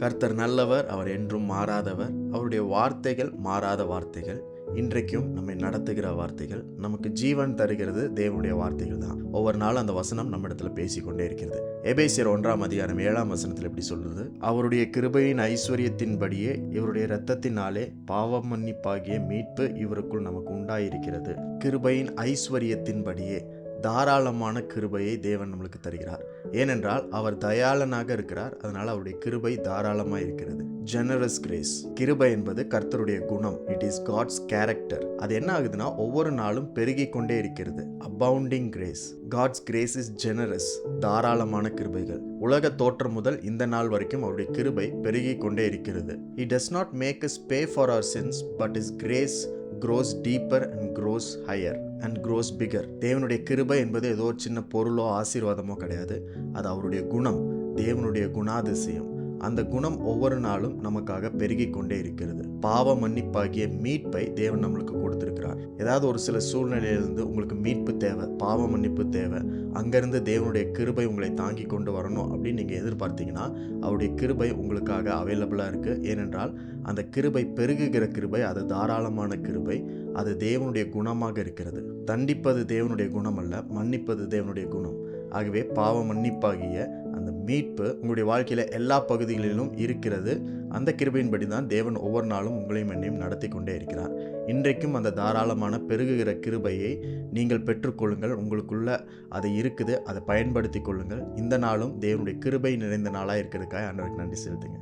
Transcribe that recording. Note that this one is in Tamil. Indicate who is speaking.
Speaker 1: கர்த்தர் நல்லவர், அவர் என்றும் மாறாதவர். அவருடைய வார்த்தைகள் மாறாத வார்த்தைகள். இன்றைக்கும் நம்மை நடத்துகிற வார்த்தைகள், நமக்கு ஜீவன் தருகிறது தேவனுடைய வார்த்தைகள் தான். ஒவ்வொரு நாளும் அந்த வசனம் நம்ம இடத்துல பேசிக்கொண்டே இருக்கிறது. எபேசியர் 1:7 எப்படி சொல்றது? அவருடைய கிருபையின் ஐஸ்வர்யத்தின்படியே இவருடைய இரத்தத்தினாலே பாவ மன்னிப்பாகிய மீட்பு இவருக்குள் நமக்கு உண்டாயிருக்கிறது. கிருபையின் ஐஸ்வர்யத்தின்படியே தாராளமான கிருபையை தேவன் நம்மளுக்கு தருகிறார். ஏனென்றால் அவர் தயாளனாக இருக்கிறார். அதனால் அவருடைய கிருபை தாராளமாக இருக்கிறது. Generous grace. கிருபை என்பது கர்த்தருடைய குணம். It is God's character. அது என்ன ஆகுதுன்னா ஒவ்வொரு நாளும் பெருகி கொண்டே இருக்கிறது. Abounding grace. God's grace is generous. தாராளமான கிருபைகள். உலக தோற்றம் முதல் இந்த நாள் வரைக்கும் அவருடைய கிருபை பெருகி கொண்டே இருக்கிறது. He does not make us pay for our sins, but his grace grows deeper and grows higher and grows bigger. தேவனுடைய கிருபை என்பது ஏதோ சின்ன பொருளோ ஆசீர்வாதமோ கிடையாது. அது அவருடைய குணம், தேவனுடைய குணாதிசயம். அந்த குணம் ஒவ்வொரு நாளும் நமக்காக பெருகி கொண்டே இருக்கிறது. பாவ மன்னிப்பாகிய மீட்பை தேவன் நம்மளுக்கு கொடுத்திருக்கிறார். ஏதாவது ஒரு சில சூழ்நிலையிலிருந்து உங்களுக்கு மீட்பு தேவை, பாவ மன்னிப்பு தேவை, அங்கிருந்து தேவனுடைய கிருபை உங்களை தாங்கி கொண்டு வரணும் அப்படின்னு நீங்கள் எதிர்பார்த்தீங்கன்னா அவருடைய கிருபை உங்களுக்காக அவைலபிளாக இருக்குது. ஏனென்றால் அந்த கிருபை பெருகுகிற கிருபை, அது தாராளமான கிருபை, அது தேவனுடைய குணமாக இருக்கிறது. தண்டிப்பது தேவனுடைய குணம் அல்ல, மன்னிப்பது தேவனுடைய குணம். ஆகவே பாவ மன்னிப்பாகிய அந்த மீட்பு உங்களுடைய வாழ்க்கையில் எல்லா பகுதிகளிலும் இருக்கிறது. அந்த கிருபையின்படி தான் தேவன் ஒவ்வொரு நாளும் உங்களையும் என்னையும் நடத்தி கொண்டே இருக்கிறார். இன்றைக்கும் அந்த தாராளமான பெருகுகிற கிருபையை நீங்கள் பெற்றுக்கொள்ளுங்கள். உங்களுக்குள்ள அது இருக்குது, அதை பயன்படுத்தி கொள்ளுங்கள். இந்த நாளும் தேவனுடைய கிருபை நிறைந்த நாளாக இருக்கிறதுக்காக ஆண்டவருக்கு நன்றி செலுத்துங்க.